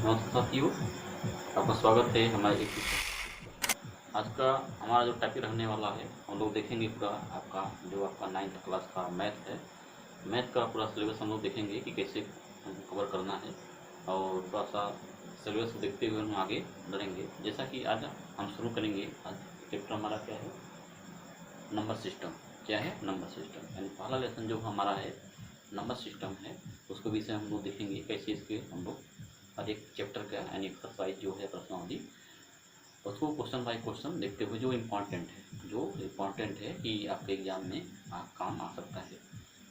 नमस्कार साथियों, आपका स्वागत है हमारे एक आज का हमारा जो टॉपिक रहने वाला है। हम लोग देखेंगे पूरा आपका जो आपका 9th क्लास का मैथ है। मैथ का पूरा सिलेबस हम लोग देखेंगे कि कैसे हमको कवर करना है और थोड़ा सा सिलेबस को देखते हुए हम आगे बढ़ेंगे। जैसा कि आज हम शुरू करेंगे। आज चैप्टर हमारा क्या है? Number system. क्या है? Number system. यानी पहला लेसन जो हमारा है नंबर सिस्टम है, उसको विषय हम लोग देखेंगे कैसे इसके हम लोग हर एक चैप्टर का यानी एक्सरसाइज जो है प्रश्नावली उसको क्वेश्चन बाय क्वेश्चन देखते हुए जो इम्पोर्टेंट है कि आपके एग्जाम में काम आ सकता है,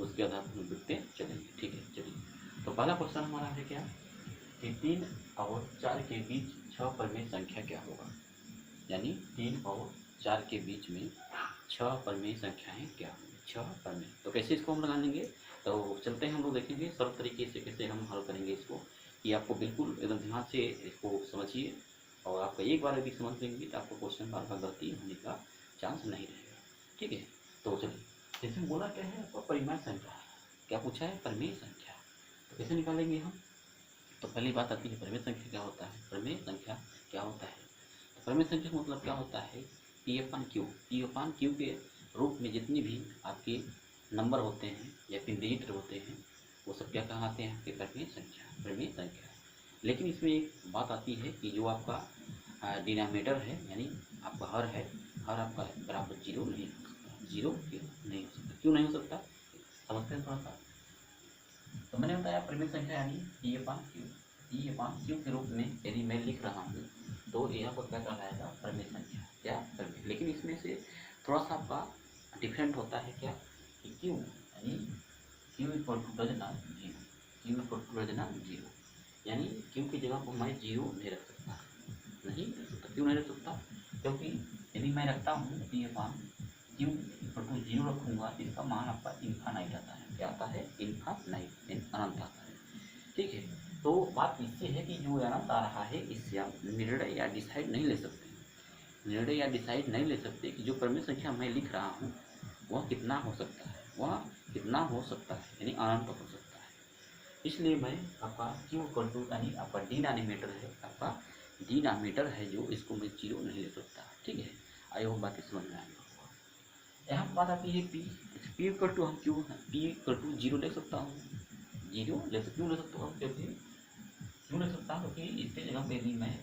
उसके आधार पर हम देखते चलेंगे। ठीक है, चलिए। तो पहला क्वेश्चन हमारा है क्या कि 3 और 4 के बीच 6 परमेय संख्या क्या होगा। यानी 3 और 4 के बीच में 6 परमेय संख्याएं क्या होंगी। 6 परमेय। तो कैसे इसको हम लगा लेंगे, तो चलते हैं हम लोग देखेंगे सरल तरीके से कैसे हम हल करेंगे इसको, कि आपको बिल्कुल एकदम ध्यान से इसको समझिए और आपका एक बार यदि समझ लेंगे तो आपको क्वेश्चन बार बार गलती होने का चांस नहीं रहेगा। ठीक है, तो चलिए। जैसे बोला क्या है आपको, परिमेय संख्या। क्या पूछा है? परिमेय संख्या। तो कैसे निकालेंगे हम? तो पहली बात आती है परिमेय संख्या क्या होता है। परिमेय संख्या क्या होता है? तो परिमेय संख्या का मतलब क्या होता है? P upon Q. P upon Q के रूप में जितनी भी आपके नंबर होते हैं या फिर डिजिट होते हैं वो सब क्या कहलाते हैं? आपके परिमेय संख्या। परिमेय संख्या। लेकिन इसमें एक बात आती है कि जो आपका डिनोमिनेटर है यानी आपका हर है, हर आपका बराबर जीरो नहीं हो सकता। जीरो क्यों नहीं हो सकता? क्यों नहीं हो सकता समझते हैं थोड़ा सा। तो मैंने बताया परिमेय संख्या यानी ई अपान क्यू। ई अपान क्यू के रूप में यदि मैं लिख रहा हूँ तो यहाँ पर क्या कहलाएगा? परिमेय संख्या। क्या? परिमेय। लेकिन इसमें से थोड़ा सा आपका डिफरेंट होता है क्या कि क्यू यानी Q equal to does not zero. Q equal to does not zero यानी क्यू की जगह को मैं जीरो नहीं रख सकता। नहीं रख सकता। क्यों नहीं रख सकता? क्योंकि यदि मैं रखता हूँ P upon Q equal to zero रखूँगा, इसका मान आपका इन्फानाइट आता है। क्या आता है? इन्फानाइट, अनंत आता है। ठीक है, तो बात इससे है कि जो अनंत आ रहा है इससे आप निर्णय या डिसाइड नहीं ले सकते। निर्णय या डिसाइड नहीं ले सकते कि जो परिमेय संख्या मैं लिख रहा हूँ वह कितना हो सकता है, वह कितना हो सकता है, यानी अनंत हो सकता है। इसलिए मैं आपका क्यू इक्वल टू यानी आपका डिनोमिनेटर है, आपका डिनोमिनेटर है जो इसको मैं जीरो नहीं ले सकता। ठीक है, आई होप बातें समझ में आई होगा। यहाँ पर बात आती है पी। पी इक्वल टू हम क्यों पी इक्वल टू जीरो ले सकता हूँ। जीरो ले सकता, क्यों ले सकता हूँ? क्योंकि क्यों ले सकता हूँ? क्योंकि इसके जगह पे यदि मैं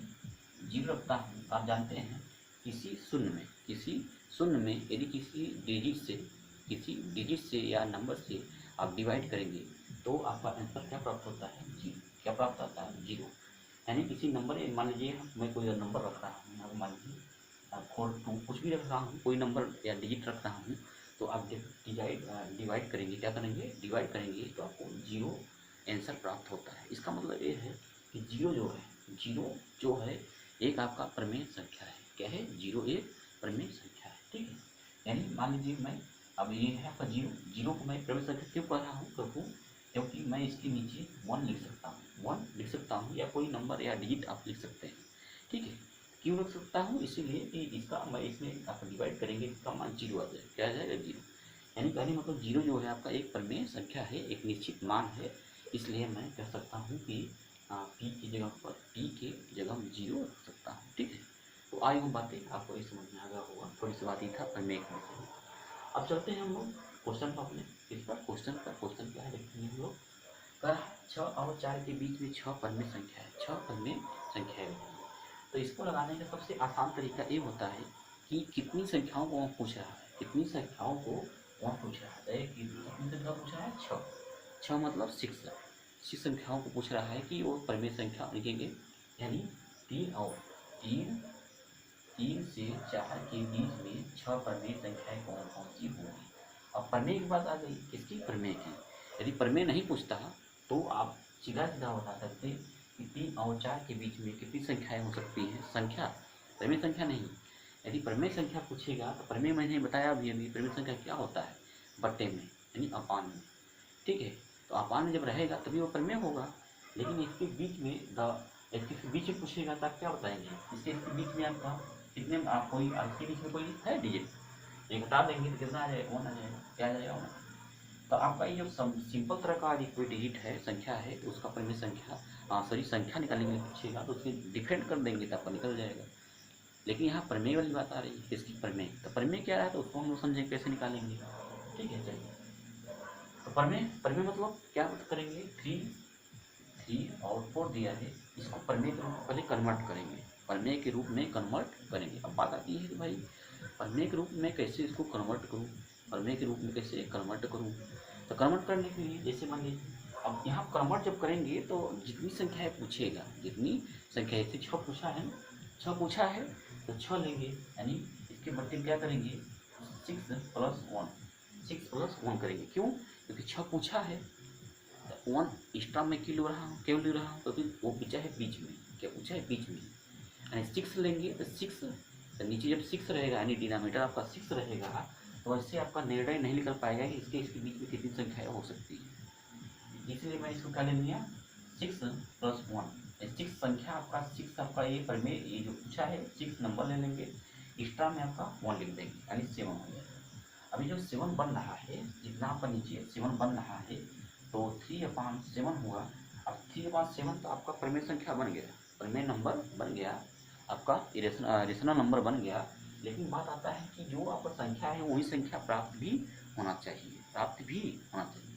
जीरो रखता हूँ आप जानते हैं किसी शून्य में यदि किसी डिजिट से या नंबर से आप डिवाइड करेंगे तो आपका आंसर क्या प्राप्त होता है? जीरो। क्या प्राप्त होता है? जीरो। यानी किसी नंबर, मान लीजिए मैं कोई नंबर रख रहा हूँ, मान लीजिए 4 2 कुछ भी रख रहा हूँ, कोई नंबर या डिजिट रख रहा हूँ, तो आप डिवाइड करेंगे, क्या करेंगे? डिवाइड करेंगे तो आपको जीरो आंसर प्राप्त होता है। इसका मतलब ये है कि जीरो जो है एक आपका परिमेय संख्या है। क्या है? जीरो एक परिमेय संख्या है। ठीक है, यानी मान लीजिए मैं अब ये है आपका जीरो, जीरो को मैं परिमेय संख्या क्यों कह रहा हूँ? क्योंकि मैं इसके नीचे वन लिख सकता हूँ, वन लिख सकता हूँ या कोई नंबर या डिजिट आप लिख सकते हैं। ठीक है, क्यों लिख सकता हूँ? इसीलिए कि इसका मैं इसमें आप डिवाइड करेंगे इसका मान जीरो आ जाएगा। क्या आ जाएगा? जीरो। यानी कहने मतलब जीरो जो है आपका एक परिमेय संख्या है, एक निश्चित मान है। इसलिए मैं कह सकता हूँ कि पी की जगह पर पी के जगह में जीरो रख सकता हूँ। ठीक है, तो आई वो बातें आपको ये समझ में आ गया होगा। थोड़ी सी बात ही था परिमेय के विषय में। अब चलते हैं हम लोग क्वेश्चन पर अपने। इस पर क्वेश्चन क्या है देखते हैं हम लोग। कर 6 और 4 के बीच में 6 परिमेय संख्या है। 6 परिमेय संख्या है। तो इसको लगाने का सबसे आसान तरीका ये होता है कि कितनी संख्याओं को वह पूछ रहा है, कितनी संख्याओं को वह पूछ रहा है। कितनी संख्या पूछ रहा है? 6। 6 मतलब 6 संख्याओं को पूछ रहा है कि वो परिमेय संख्या लिखेंगे। यानी 3 से 4 के बीच में 6 परिमेय संख्याएं कौन कौन सी होंगी। अब प्रमेय की बात आ गई, किसकी? प्रमेय की। यदि प्रमेय नहीं पूछता तो आप सीधा सीधा बता सकते कि 3 और 4 के बीच में कितनी संख्याएं हो सकती हैं। संख्या, प्रमेय संख्या नहीं। यदि प्रमेय संख्या पूछेगा तो प्रमेय मैंने बताया भी अभी, प्रमेय संख्या क्या होता है? बट्टे में यानी अपान में। ठीक है, तो अपान में जब रहेगा तभी वो प्रमेय होगा। लेकिन इसके बीच में इसके बीच में पूछेगा तो आप क्या बताएंगे? इसके बीच में आपका कितने आप कोई इसके बीच में कोई है डिजिट, ये घटा देंगे तो कितना आ जाएगा? 1 आ जाएगा। क्या आ जाएगा? 1। तो आपका ये जो सिंपल तरह का यदि कोई डिजिट है, संख्या है, तो उसका परिमेय संख्या सॉरी संख्या निकालेंगे पूछेगा तो उसकी डिफेंड कर देंगे तो आपका निकल जाएगा। लेकिन यहाँ प्रमेय वाली बात आ रही है, किसकी प्रमेय, तो प्रमेय क्या है तो उसको हम लोग समझेंगे कैसे निकालेंगे। ठीक है चलिए, तो प्रमेय प्रमेय मतलब क्या करेंगे, थ्री और 4 दिया है, इसको प्रमेय के रूप में पहले कन्वर्ट करेंगे, प्रमेय के रूप में कन्वर्ट करेंगे। अब बात आती है कि भाई प्रमेय के रूप में कैसे इसको कन्वर्ट करूँ, प्रमेय के रूप में कैसे कन्वर्ट करूँ। तो कन्वर्ट करने के लिए जैसे मान लीजिए अब यहाँ कन्वर्ट जब करेंगे तो जितनी संख्या है पूछेगा, जितनी संख्या जैसे 6 पूछा है ना, 6 पूछा है तो 6 लेंगे, यानी इसके मल्टीप्लाई क्या करेंगे 6 + 1, 6 + 1 करेंगे। क्यों, क्योंकि 6 पूछा है, 1 एक्स्ट्रा में क्यों ले रहा हूँ, क्यों ले रहा हूँ, क्योंकि वो पूछा है बीच में, क्या पूछा है बीच में, यानी 6 लेंगे तो 6, तो नीचे जब 6 रहेगा यानी डिनोमिनेटर आपका 6 रहेगा, तो वैसे आपका निर्णय नहीं निकल पाएगा कि इसके बीच में कितनी संख्याएँ हो सकती है। इसलिए मैं इसको क्या ले लिया 6 + 1, 6 संख्या आपका 6 आपका ये प्रमेय ये जो पूछा है 6 नंबर ले लेंगे, एक्स्ट्रा में आपका 1 लिख देंगे यानी 7 हो जाएगा। अभी जो 7 बन रहा है, जितना आपका नीचे 7 बन रहा है तो 3/7 हुआ। अब 3/7 तो आपका प्रमेय संख्या बन गया, प्रमेय नंबर बन गया, आपका रेशनल नंबर बन गया। लेकिन बात आता है कि जो आपका संख्या है वही संख्या प्राप्त भी होना चाहिए, प्राप्त भी होना चाहिए।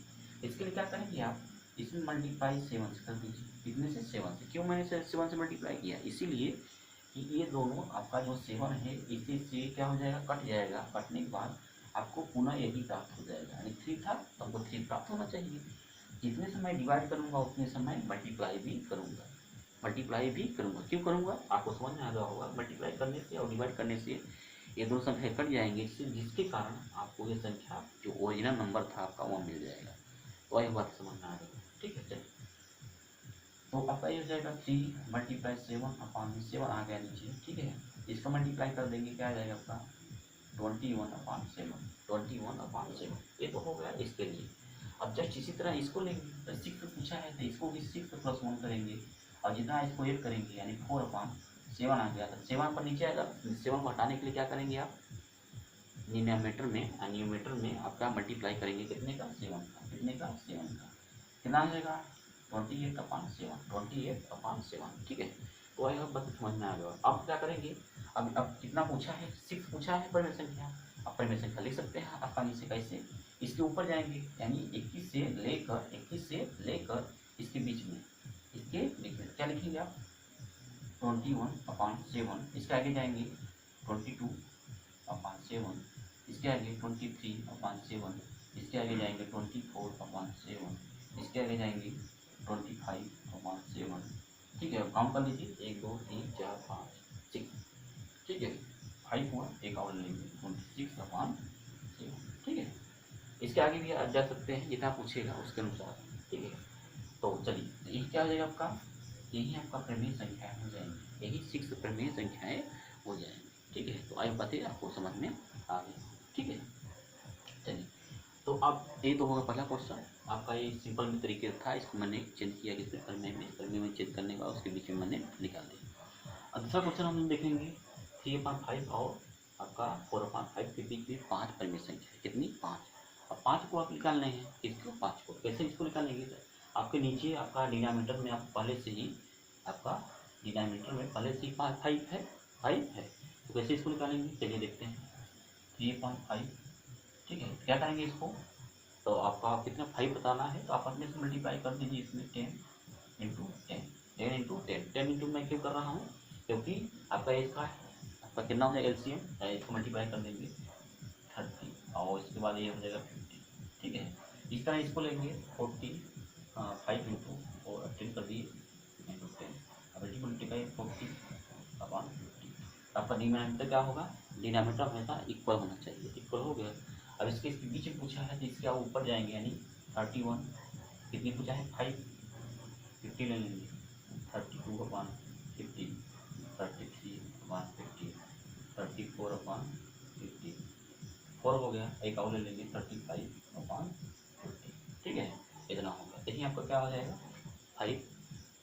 इसके लिए क्या करेंगे आप, इसमें मल्टीप्लाई 7 से कर दीजिए, कितने से 7 से। क्यों मैंने 7 से मल्टीप्लाई किया, इसीलिए कि ये दोनों आपका जो 7 है इसी से क्या हो जाएगा, कट जाएगा, कटने के बाद आपको पुनः यही प्राप्त हो जाएगा, यानी 3 था तो हमको 3 प्राप्त होना चाहिए। जितने समय डिवाइड करूँगा उतने समय मल्टीप्लाई भी करूँगा, मल्टीप्लाई भी करूँगा। क्यों करूँगा, आपको समझ में आ गया होगा, मल्टीप्लाई करने से और डिवाइड करने से ये दो संख्या कट जाएंगे, जिसके कारण आपको ये संख्या जो ओरिजिनल नंबर था आपका वो मिल जाएगा। तो यह बात समझ में आ गई, ठीक है चलिए। तो आपका ये हो जाएगा 3 × 7/7 आ गया नीचे, ठीक है। इसका मल्टीप्लाई कर देंगे, क्या आ जाएगा आपका 21/7, 21/7 ये तो हो गया इसके लिए। अब जस्ट इसी तरह इसको लेंगे, 6 पूछा है तो इसको भी 6 + 1 करेंगे, और जितना इसको ऐड करेंगे यानी 4/7 आ गया। तो 7 पर नीचे आएगा, 7 को हटाने के लिए क्या करेंगे आप, न्यूमेटर में आपका मल्टीप्लाई करेंगे, कितने का 7 का, कितने का 7 का, कितना आ जाएगा 28/7, 28/7, ठीक है। तो आएगा बस समझ में आ गया। अब क्या करेंगे, अब कितना पूछा है 6 पूछा है परिमेय संख्या, अब परिमेय संख्या लिख सकते हैं आसानी से, कैसे, इसके ऊपर जाएंगे यानी 21 से लेकर इसके बीच में, इसके बीच में क्या लिखेंगे आप 21/7, इसके आगे जाएंगे 22/7, इसके आगे 23/7, इसके आगे जाएंगे 24/7, इसके आगे जाएंगे 25/7, ठीक है। काउंट कर लीजिए 1 2 3 4 5 6, ठीक है, 5 हुआ, एक और लेंगे 26/7, ठीक है। इसके आगे भी आप जा सकते हैं जितना पूछेगा उसके अनुसार, ठीक है। तो चलिए ये क्या हो जाएगा आपका, यही आपका प्रमेय संख्या हो जाएंगे, यही 6 प्रमेय संख्याएं हो जाएंगी, ठीक है। तो आई बातें आपको समझ में आ गई, ठीक है। चलिए, तो अब ये तो होगा पहला क्वेश्चन आपका, ये सिंपल में तरीके था, इसको मैंने चेंज किया कि प्रमेय में चेंज करने का उसके बीच में मैंने निकाल दिया। अब दूसरा क्वेश्चन हम देखेंगे 3/5 और आपका 4/5 के बीच में 5 प्रमेय संख्या, कितनी 5। अब 5 को आप निकालने हैं, किसको 5 को, कैसे इसको निकालेंगे, आपके नीचे आपका डिनोमिनेटर में आप पहले से ही आपका डिनोमिनेटर में पहले से ही 5 है, 5 है, तो कैसे इसको निकालेंगे चलिए देखते हैं। 3/5, ठीक है, क्या करेंगे इसको, तो आपका कितना 5 बताना है तो आप अपने से मल्टीप्लाई कर दीजिए, इसमें 10 × 10, 10 × 10, 10 इंटू मैं क्यों कर रहा हूँ, क्योंकि आपका इसका आपका कितना हो जाएगा एलसीएम, इसको मल्टीप्लाई कर देंगे 30 और इसके बाद ये हो जाएगा 50, ठीक है। इस तरह इसको लेंगे 40 5 इंटू और 10 कर दिए इंटू 10, अब मल्टीप्लाई 40/50, आपका डिनोमिनेटर क्या होगा, डिनोमिनेटर हमेशा इक्वल होना चाहिए, इक्वल हो गया। अब इसके बीच में पूछा है तो इसके ऊपर जाएंगे यानी 31, कितनी पूछा है 5, 50 ले लेंगे 32/50, 33/50, 34/50, 4 हो गया, एक और ले लेंगे 35/50, ठीक है, इतना हो गया। यही आपका क्या हो जाएगा 5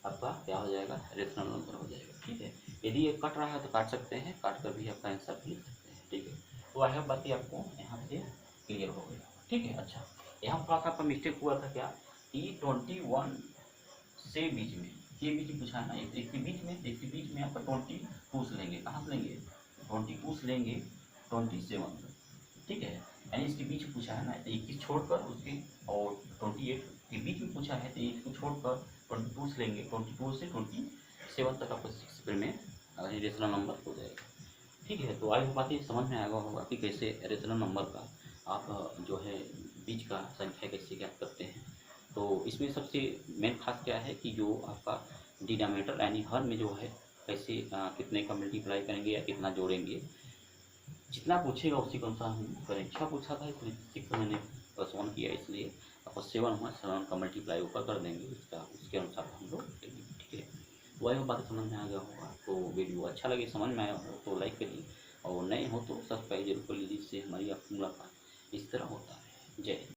आपका क्या हो जाएगा रेशनल नंबर हो जाएगा, ठीक है। यदि ये कट रहा है तो काट सकते हैं, काट कर भी आपका आंसर लिख सकते हैं, ठीक है। तो आई होप बाकी आपको यहाँ से क्लियर हो गया, ठीक है। अच्छा, यहाँ थोड़ा सा आपका मिस्टेक हुआ था क्या, T21 से बीच में के बीच में पूछा है ना, एक के बीच में आपका 22 से लेंगे, कहाँ से लेंगे 22 से लेंगे 27, ठीक है। यानी इसके बीच में पूछा है ना, 21 छोड़कर उसके और 28 के बीच में पूछा है, तो इसको छोड़कर 22 से लेंगे, 22 से 27 तक आपका 6 में रेशनल नंबर हो जाएगा, ठीक है। तो आई होप बात ये समझ में आएगा होगा कि कैसे रेशनल नंबर का आप जो है बीच का संख्या कैसे ज्ञात करते हैं। तो इसमें सबसे मेन खास क्या है कि जो आपका डिनोमिनेटर यानी हर में जो है कैसे कितने का मल्टीप्लाई करेंगे या कितना जोड़ेंगे, जितना पूछेगा उसी के अनुसार हम करें। 6 पूछा था इसलिए 6 मैंने +1 किया, इसलिए आपको 7 हुआ, 7 का मल्टीप्लाई ऊपर कर देंगे, उसका उसके अनुसार हम लोग लेंगे, ठीक है। वही बात समझ में आ गया होगा। तो वीडियो अच्छा लगे, समझ में आया हो तो लाइक करिए, और नए हो तो सब्सक्राइब जरूर कर लीजिए, जिससे हमारी आपकी मुलाकात इस तरह होता है। जय हिंद।